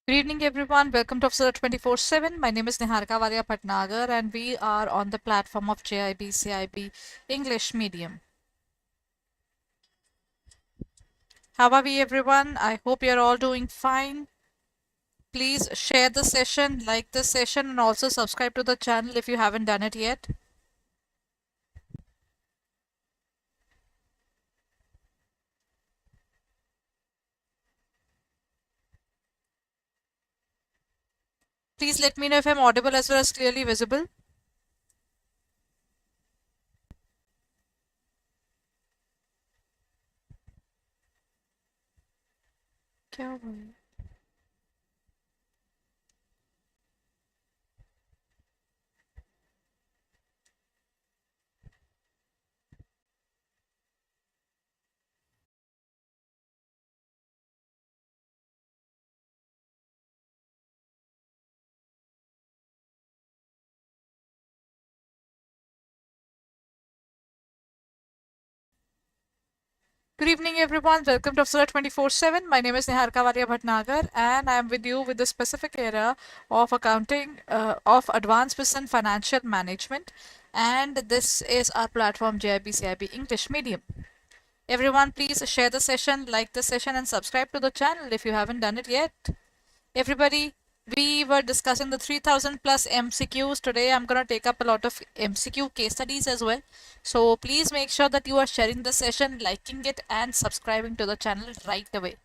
Good evening, everyone. Welcome to Officer 24/7. My name is Niharika Valia Patnagar, and we are on the platform of JIB CIB English Medium. How are we, everyone? I hope you're all doing fine. Please share the session, like the session, and also subscribe to the channel if you haven't done it yet. Please let me know if I'm audible as well as clearly visible. क्या हुआ है? Good evening, everyone. Welcome to Officer 24/7. My name is Niharika Valia Bhatnagar, and I am with you with the specific area of accounting, of advanced business and financial management. And this is our platform JIB CIB English Medium. Everyone, please share the session, like the session, and subscribe to the channel if you haven't done it yet. Everybody, we were discussing the 3000 plus MCQs. Today I'm going to take up a lot of MCQ case studies as well. So please make sure that you are sharing the session, liking it, and subscribing to the channel right away.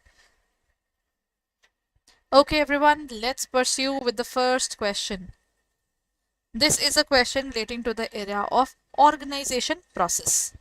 Okay, everyone, let's pursue with the first question. This is a question relating to the area of organization process.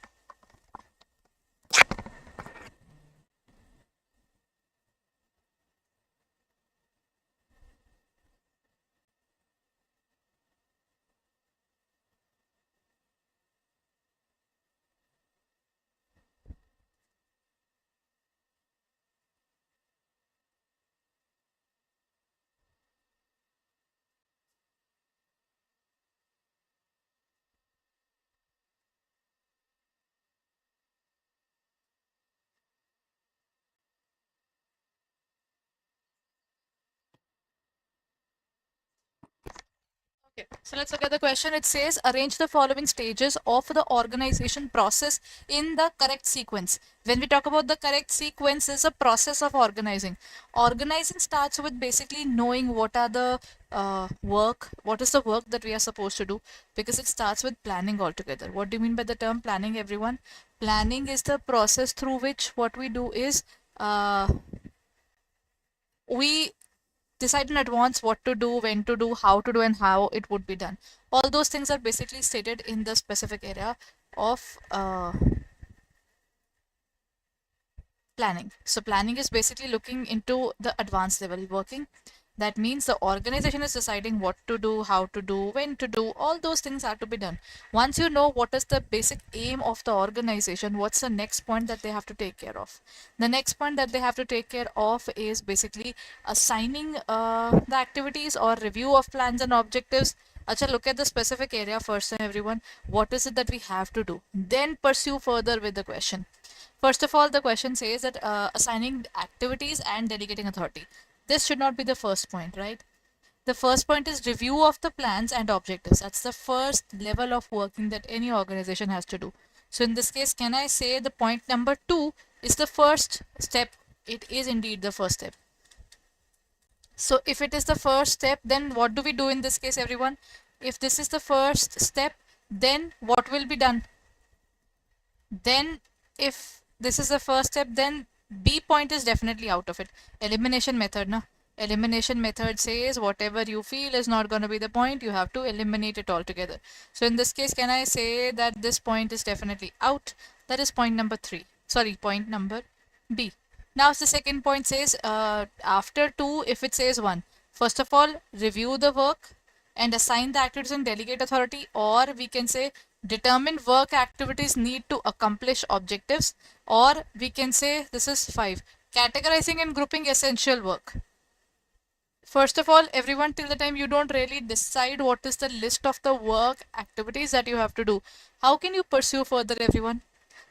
Okay, so let's look at the question. It says, arrange the following stages of the organization process in the correct sequence. When we talk about the correct sequence, is a process of organizing. Organizing starts with basically knowing what are the what is the work that we are supposed to do, because it starts with planning altogether. What do you mean by the term planning, everyone? Planning is the process through which what we do is we decide in advance what to do, when to do, how to do, and how it would be done. All those things are basically stated in the specific area of planning. So planning is basically looking into the advanced level working. That means the organization is deciding what to do, how to do, when to do, all those things have to be done. Once you know what is the basic aim of the organization, what's the next point that they have to take care of? The next point that they have to take care of is basically assigning the activities or review of plans and objectives. Acha, look at the specific area first, everyone. What is it that we have to do? Then pursue further with the question. First of all, the question says that assigning activities and delegating authority. This should not be the first point, right? The first point is review of the plans and objectives. That's the first level of working that any organization has to do. So in this case, can I say the point number 2 is the first step? It is indeed the first step. So if it is the first step, then what do we do in this case, everyone? If this is the first step, then what will be done? Then if this is the first step, then B point is definitely out of it. Elimination method, na? Elimination method says whatever you feel is not going to be the point, you have to eliminate it altogether. So in this case, can I say that this point is definitely out? That is point number 3. Sorry, point number B. Now the second point says after 2, if it says 1, first of all, review the work and assign the activities and delegate authority, or we can say determine work activities need to accomplish objectives, or we can say this is 5, categorizing and grouping essential work. First of all, everyone, till the time you don't really decide what is the list of the work activities that you have to do, how can you pursue further, everyone?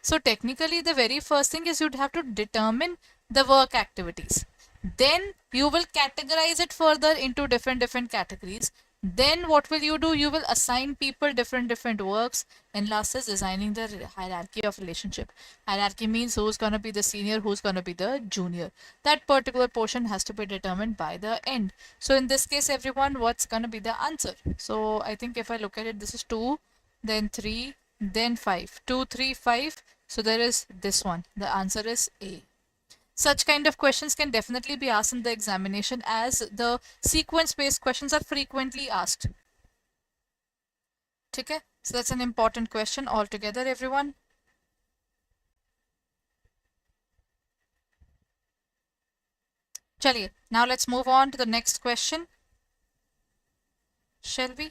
So technically the very first thing is you'd have to determine the work activities. Then you will categorize it further into different categories. Then what will you do? You will assign people different works. And last is designing the hierarchy of relationship. Hierarchy means who's going to be the senior, who's going to be the junior. That particular portion has to be determined by the end. So in this case, everyone, what's going to be the answer? So I think if I look at it, this is 2, then 3, then 5. 2, 3, 5. So there is this one. The answer is A. Such kind of questions can definitely be asked in the examination, as the sequence based questions are frequently asked. Okay, so that's an important question altogether, everyone. Chaliye, now let's move on to the next question, shall we?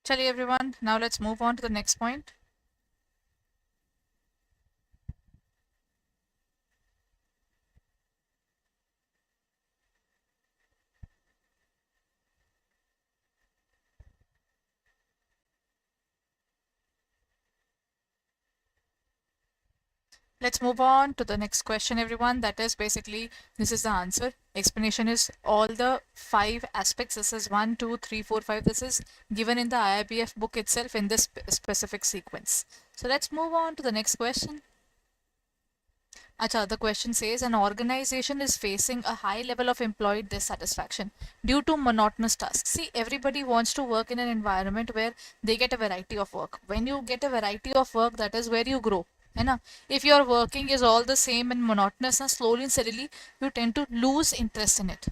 Chaliye, everyone, now let's move on to the next point. Let's move on to the next question, everyone. That is basically, this is the answer. Explanation is all the 5 aspects. This is 1, 2, 3, 4, 5. This is given in the IIBF book itself in this specific sequence. So let's move on to the next question. Acha, the question says an organization is facing a high level of employee dissatisfaction due to monotonous tasks. See, everybody wants to work in an environment where they get a variety of work. When you get a variety of work, that is where you grow. If your working is all the same and monotonous, slowly and steadily you tend to lose interest in it.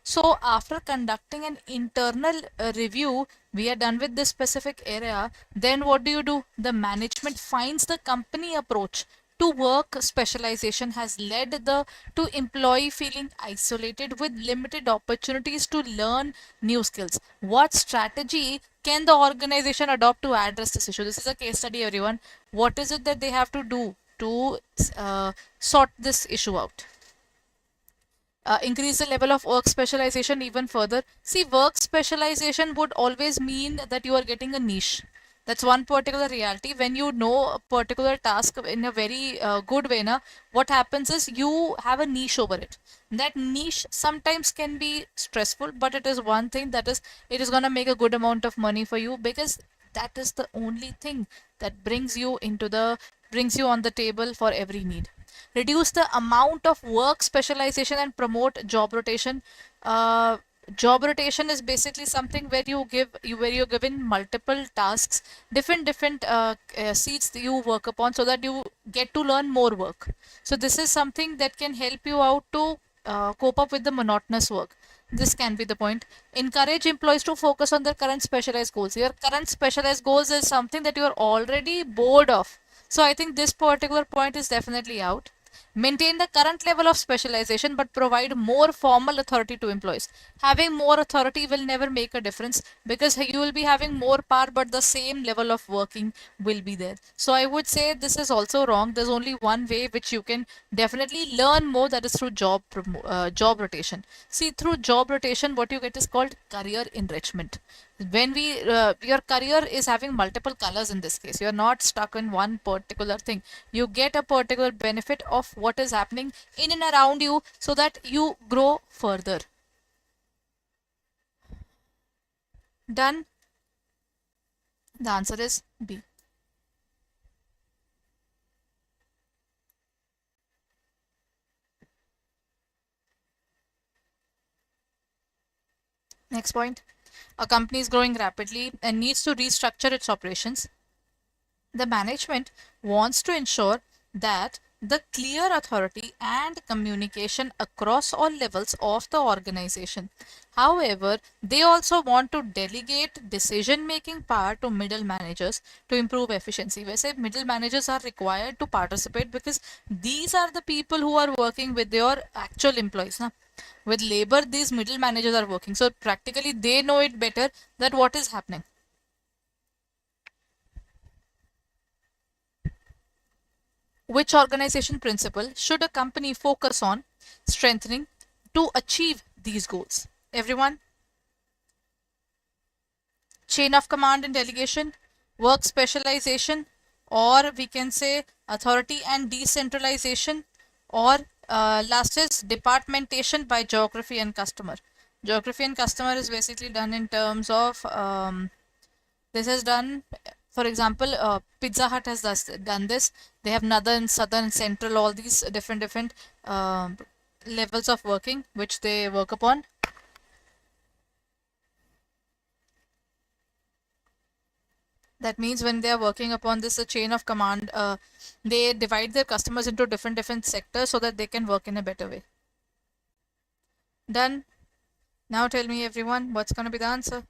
So after conducting an internal review, we are done with this specific area. Then what do? The management finds the company approach to work specialization has led to employee feeling isolated with limited opportunities to learn new skills. What strategy can the organization adopt to address this issue? This is a case study, everyone. What is it that they have to do to sort this issue out? Increase the level of work specialization even further. See, work specialization would always mean that you are getting a niche. That's one particular reality. When you know a particular task in a very good way, what happens is you have a niche over it. That niche sometimes can be stressful, but it is one thing that is, it is going to make a good amount of money for you, because that is the only thing that brings you on the table for every need. Reduce the amount of work specialization and promote job rotation. Job rotation is basically something where you're given multiple tasks, different seats that you work upon, so that you get to learn more work. So this is something that can help you out to cope up with the monotonous work. This can be the point. Encourage employees to focus on their current specialized goals. Your current specialized goals is something that you are already bored of. So I think this particular point is definitely out. Maintain the current level of specialization but provide more formal authority to employees. Having more authority will never make a difference, because you will be having more power but the same level of working will be there. So I would say this is also wrong. There's only one way which you can definitely learn more, that is through job rotation. See, through job rotation, what you get is called career enrichment. When your career is having multiple colors. In this case, you're not stuck in one particular thing. You get a particular benefit of what is happening in and around you, so that you grow further. Done. The answer is B. Next point. A company is growing rapidly and needs to restructure its operations. The management wants to ensure that the clear authority and communication across all levels of the organization. However, they also want to delegate decision-making power to middle managers to improve efficiency. We say middle managers are required to participate, because these are the people who are working with your actual employees. With labor, these middle managers are working. So practically they know it better that what is happening. Which organization principle should a company focus on strengthening to achieve these goals? Everyone, chain of command and delegation, work specialization, or we can say authority and decentralization, or last is departmentation by geography and customer. Geography and customer is basically done in terms of this is done, for example, Pizza Hut has done this. They have northern, southern, central, all these different levels of working which they work upon. That means when they are working upon this chain of command, they divide their customers into different sectors so that they can work in a better way. Done. Now tell me everyone, what's going to be the answer?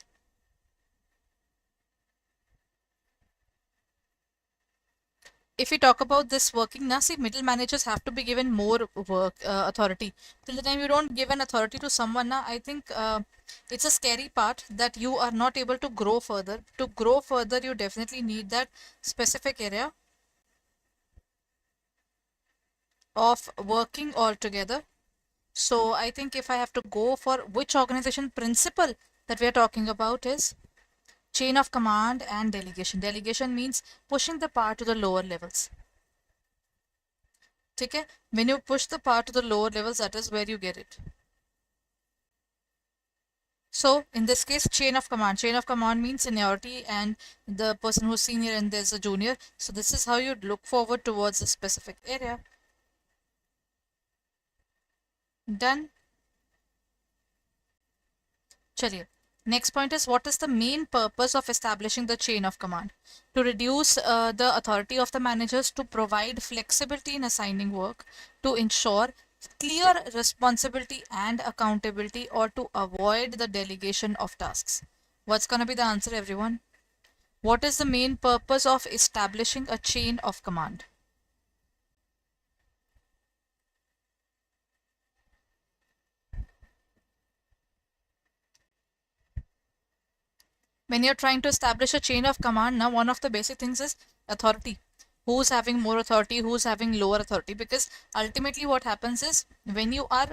If we talk about this working, now see, middle managers have to be given more work authority. Till the time you don't give an authority to someone, now I think it's a scary part that you are not able to grow further. To grow further, you definitely need that specific area of working all together. So I think if I have to go for which organization principle that we are talking about is chain of command and delegation. Delegation means pushing the power to the lower levels. Okay? When you push the power to the lower levels, that is where you get it. So in this case, chain of command. Chain of command means seniority and the person who's senior and there's a junior. So this is how you look forward towards a specific area. Done. Chaliye. Next point is, what is the main purpose of establishing the chain of command? To reduce the authority of the managers, to provide flexibility in assigning work, to ensure clear responsibility and accountability, or to avoid the delegation of tasks. What's going to be the answer, everyone? What is the main purpose of establishing a chain of command? When you're trying to establish a chain of command, now one of the basic things is authority. Who's having more authority, who's having lower authority? Because ultimately what happens is, when you are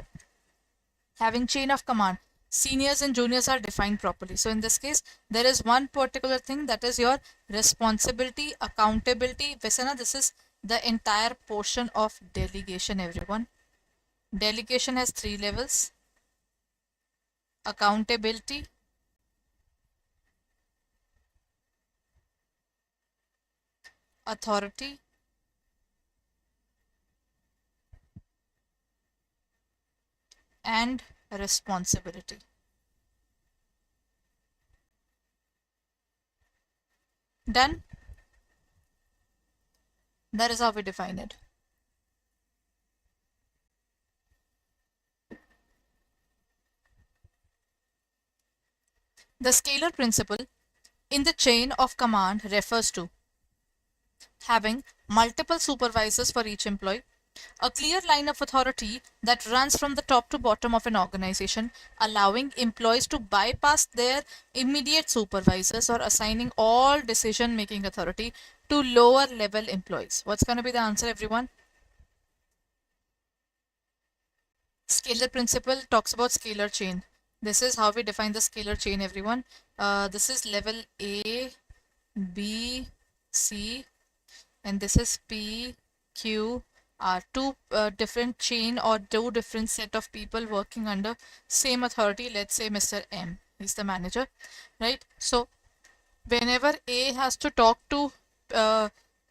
having chain of command, seniors and juniors are defined properly. So in this case, there is one particular thing, that is your responsibility, accountability. Vesana, this is the entire portion of delegation, everyone. Delegation has 3 levels: accountability, authority, and responsibility. Done? That is how we define it. The scalar principle in the chain of command refers to having multiple supervisors for each employee, a clear line of authority that runs from the top to bottom of an organization, allowing employees to bypass their immediate supervisors, or assigning all decision-making authority to lower level employees. What's going to be the answer, everyone? Scalar principle talks about scalar chain. This is how we define the scalar chain, everyone. This is level A, B, C, and this is P, Q, R. Two different chain or two different set of people working under same authority. Let's say Mr. M, he's the manager, right? So whenever A has to talk to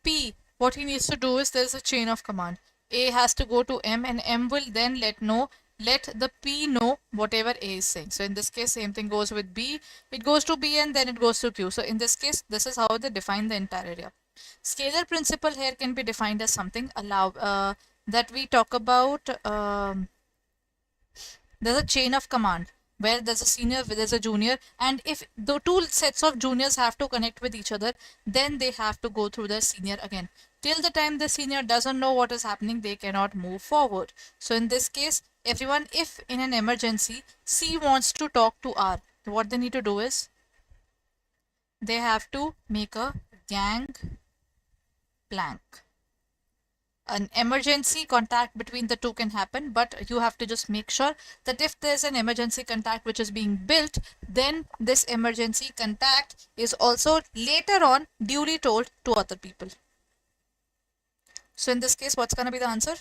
P, what he needs to do is, there's a chain of command. A has to go to M, and M will then let the P know whatever A is saying. So in this case, same thing goes with B. It goes to B and then it goes to Q. So in this case, this is how they define the entire area. Scalar principle here can be defined as something that we talk about. There's a chain of command where there's a senior, there's a junior, and if the two sets of juniors have to connect with each other, then they have to go through the senior again. Till the time the senior doesn't know what is happening, they cannot move forward. So in this case, everyone, if in an emergency C wants to talk to R, what they need to do is, they have to make a gang plank. an emergency contact between the two can happen, but you have to just make sure that if there's an emergency contact which is being built, then this emergency contact is also later on duly told to other people. So in this case, what's going to be the answer?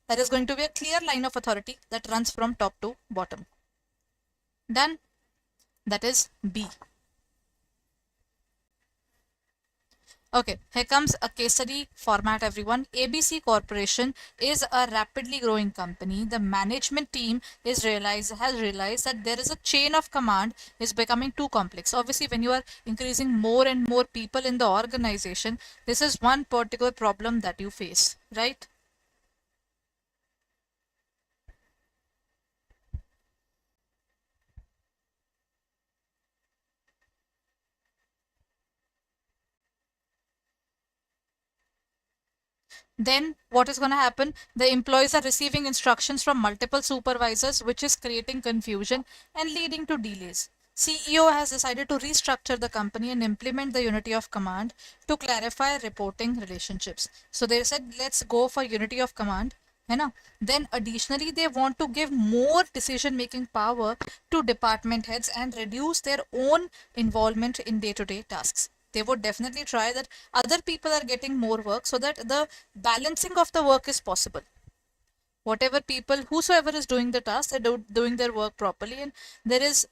That is going to be a clear line of authority that runs from top to bottom. Done? That is B. Okay, here comes a case study format, everyone. ABC Corporation is a rapidly growing company. The management team has realized that there is a chain of command is becoming too complex. Obviously, when you are increasing more and more people in the organization, this is one particular problem that you face, right? Then what is going to happen? The employees are receiving instructions from multiple supervisors, which is creating confusion and leading to delays. CEO has decided to restructure the company and implement the unity of command to clarify reporting relationships. So they said, let's go for unity of command. Then additionally, they want to give more decision making power to department heads and reduce their own involvement in day-to-day tasks. They would definitely try that other people are getting more work so that the balancing of the work is possible. Whatever people, whosoever is doing the task, they're doing their work properly, and there is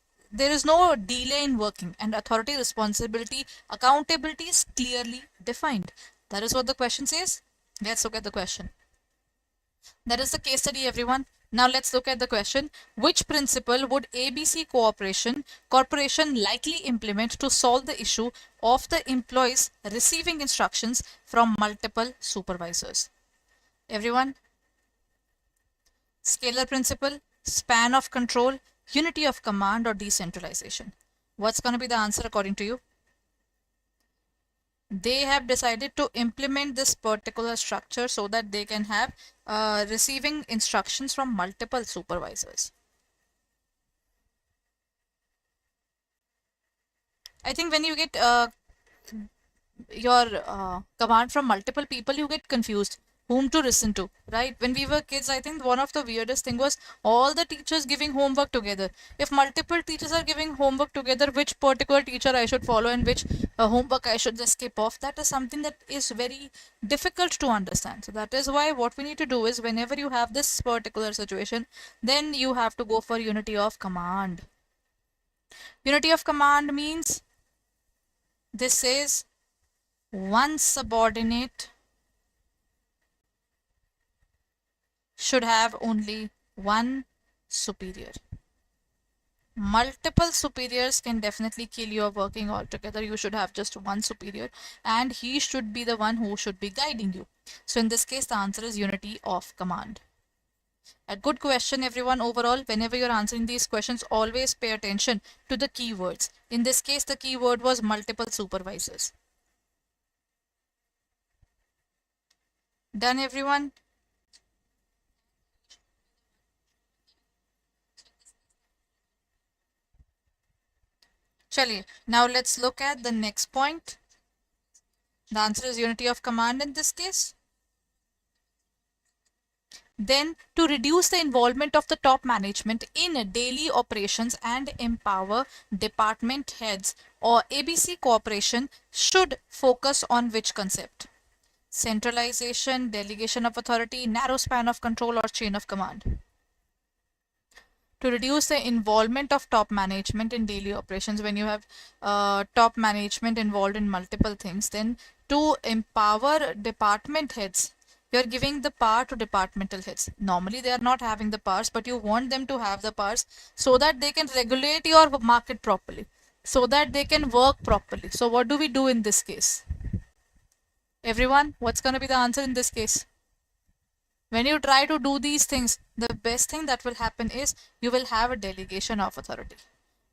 no delay in working, and authority, responsibility, accountability is clearly defined. That is what the question says. Let's look at the question. That is the case study, everyone. Now let's look at the question. Which principle would ABC Corporation likely implement to solve the issue of the employees receiving instructions from multiple supervisors? Everyone, scalar principle, span of control, unity of command, or decentralization? What's going to be the answer according to you? They have decided to implement this particular structure so that they can have receiving instructions from multiple supervisors. I think when you get your command from multiple people, you get confused whom to listen to, right? When we were kids, I think one of the weirdest thing was all the teachers giving homework together. If multiple teachers are giving homework together, which particular teacher I should follow and which homework I should just skip off, that is something that is very difficult to understand. So that is why what we need to do is whenever you have this particular situation, then you have to go for unity of command. Unity of command means this is one subordinate should have only one superior. Multiple superiors can definitely kill your working altogether. You should have just one superior, and he should be the one who should be guiding you. So in this case, the answer is unity of command. A good question, everyone. Overall, whenever you're answering these questions, always pay attention to the keywords. In this case, the keyword was multiple supervisors. Done, everyone? Chaliye, now let's look at the next point. The answer is unity of command in this case. Then, to reduce the involvement of the top management in daily operations and empower department heads, or ABC Corporation should focus on which concept? Centralization, delegation of authority, narrow span of control, or chain of command? To reduce the involvement of top management in daily operations, when you have top management involved in multiple things, then to empower department heads, you're giving the power to departmental heads. Normally they are not having the powers, but you want them to have the powers so that they can regulate your market properly, so that they can work properly. So what do we do in this case? Everyone, what's going to be the answer in this case? When you try to do these things, the best thing that will happen is you will have a delegation of authority.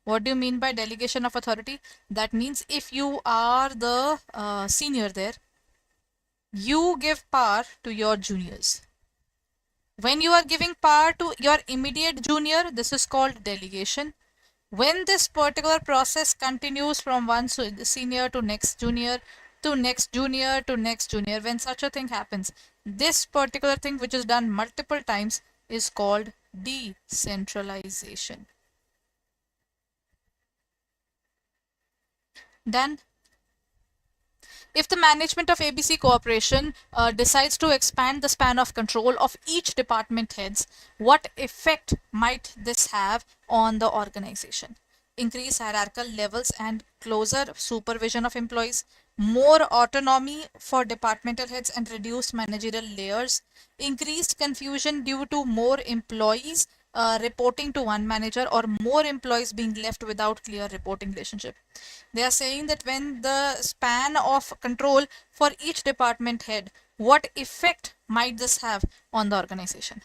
What do you mean by delegation of authority? That means if you are the senior there, you give power to your juniors. When you are giving power to your immediate junior, this is called delegation. When this particular process continues from one senior to next junior, to next junior to next junior. When such a thing happens, this particular thing which is done multiple times is called decentralization. Done. If the management of ABC Corporation decides to expand the span of control of each department heads, what effect might this have on the organization? Increase hierarchical levels and closer supervision of employees, more autonomy for departmental heads and reduced managerial layers, increased confusion due to more employees reporting to one manager, or more employees being left without clear reporting relationship. They are saying that when the span of control for each department head, what effect might this have on the organization?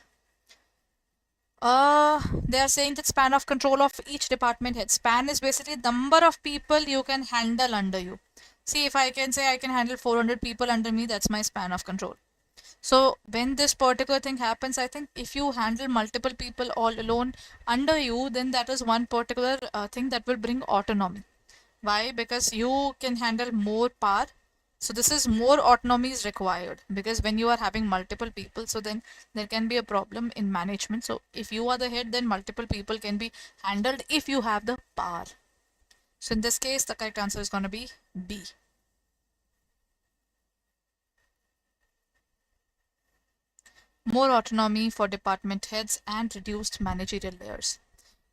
They are saying that span of control of each department head. Span is basically number of people you can handle under you. See, if I can say I can handle 400 people under me, that's my span of control. So when this particular thing happens, I think if you handle multiple people all alone under you, then that is one particular thing that will bring autonomy. Why? Because you can handle more power. So this is more autonomy is required, because when you are having multiple people, so then there can be a problem in management. So if you are the head, then multiple people can be handled if you have the power. So in this case, the correct answer is going to be B. More autonomy for department heads and reduced managerial layers.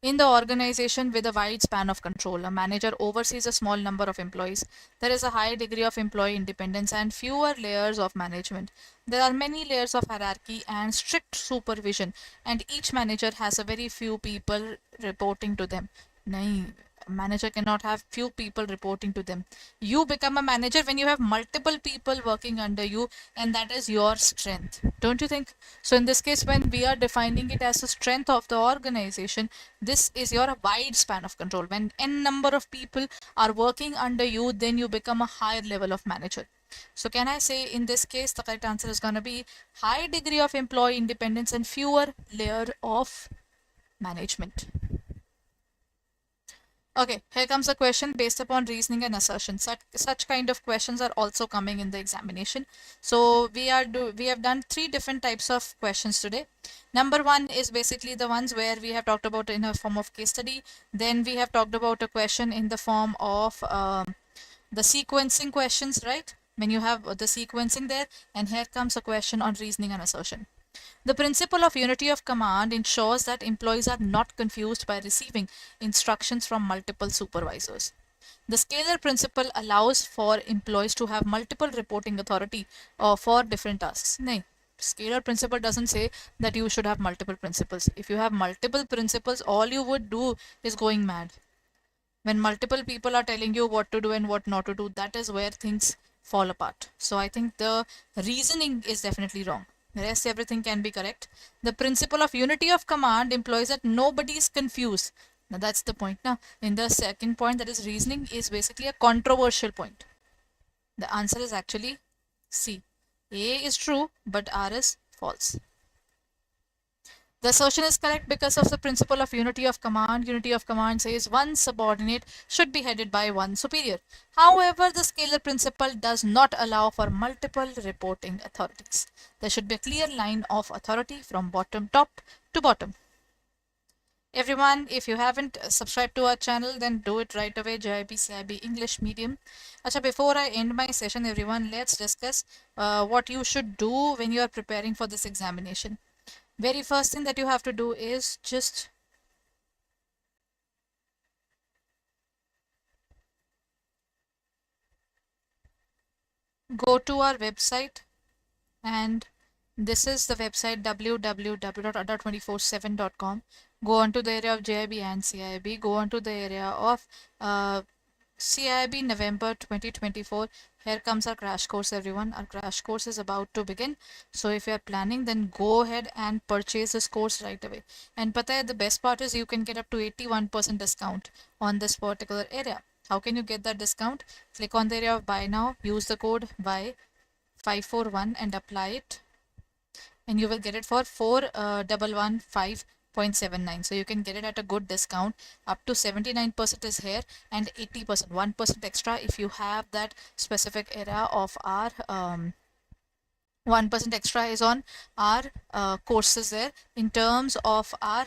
In the organization with a wide span of control, a manager oversees a small number of employees. There is a high degree of employee independence and fewer layers of management. There are many layers of hierarchy and strict supervision, and each manager has a very few people reporting to them. Nahin, a manager cannot have few people reporting to them. You become a manager when you have multiple people working under you, and that is your strength. Don't you think? So in this case, when we are defining it as a strength of the organization, this is your wide span of control. When n number of people are working under you, then you become a higher level of manager. So can I say in this case, the correct answer is going to be high degree of employee independence and fewer layer of management. Okay, here comes a question based upon reasoning and assertion. Such kind of questions are also coming in the examination. So we have done three different types of questions today. Number one is basically the ones where we have talked about in a form of case study. Then we have talked about a question in the form of the sequencing questions, right? When you have the sequencing there, and here comes a question on reasoning and assertion. The principle of unity of command ensures that employees are not confused by receiving instructions from multiple supervisors. The scalar principle allows for employees to have multiple reporting authority for different tasks. No, scalar principle doesn't say that you should have multiple principles. If you have multiple principles, all you would do is going mad. When multiple people are telling you what to do and what not to do, that is where things fall apart. So I think the reasoning is definitely wrong. The rest everything can be correct. The principle of unity of command implies that nobody is confused. Now that's the point. Now in the second point, that is reasoning, is basically a controversial point. The answer is actually C. A is true, but R is false. The assertion is correct because of the principle of unity of command. Unity of command says one subordinate should be headed by one superior. However, the scalar principle does not allow for multiple reporting authorities. There should be a clear line of authority from top to bottom. Everyone, if you haven't subscribed to our channel, then do it right away. JAIIB CAIIB English Medium. Acha, before I end my session, everyone, let's discuss what you should do when you are preparing for this examination. Very first thing that you have to do is just go to our website, and this is the website www.adda247.com. Go on to the area of JAIIB and CAIIB. Go on to the area of CAIIB November 2024. Here comes our crash course, everyone. Our crash course is about to begin. So if you are planning, then go ahead and purchase this course right away. And pata hai, the best part is you can get up to 81% discount on this particular area. How can you get that discount? Click on the area of buy now, use the code buy541 and apply it. And you will get it for 4115 0.79. So you can get it at a good discount. Up to 79% is here, and 80%, 1% extra if you have that specific area of our 1% extra is on our courses there in terms of our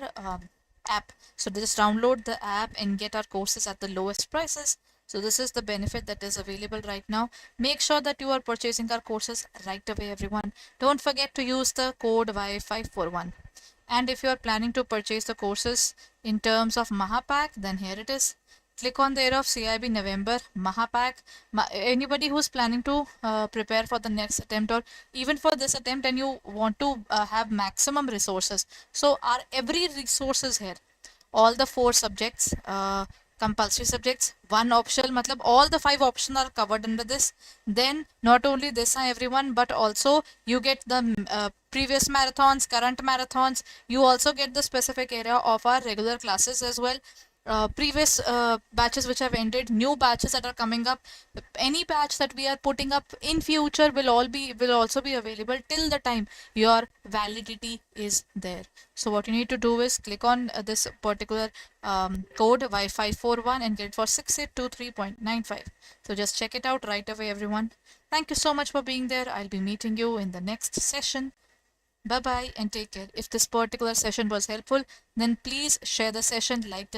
app. So just download the app and get our courses at the lowest prices. So this is the benefit that is available right now. Make sure that you are purchasing our courses right away, everyone. Don't forget to use the code Y541. And if you are planning to purchase the courses in terms of Mahapack, then here it is. Click on the area of CAIIB November, Mahapack. Anybody who's planning to prepare for the next attempt or even for this attempt and you want to have maximum resources. So our every resource is here. All the 4 subjects, compulsory subjects, 1 optional, matlab all the 5 options are covered under this. Then not only this everyone, but also you get the previous marathons, current marathons. You also get the specific area of our regular classes as well. Previous batches which have ended, new batches that are coming up, any batch that we are putting up in future will also be available till the time your validity is there. So what you need to do is click on this particular code Y541 and get it for 6823.95. So just check it out right away, everyone. Thank you so much for being there. I'll be meeting you in the next session. Bye bye and take care. If this particular session was helpful, then please share the session, like the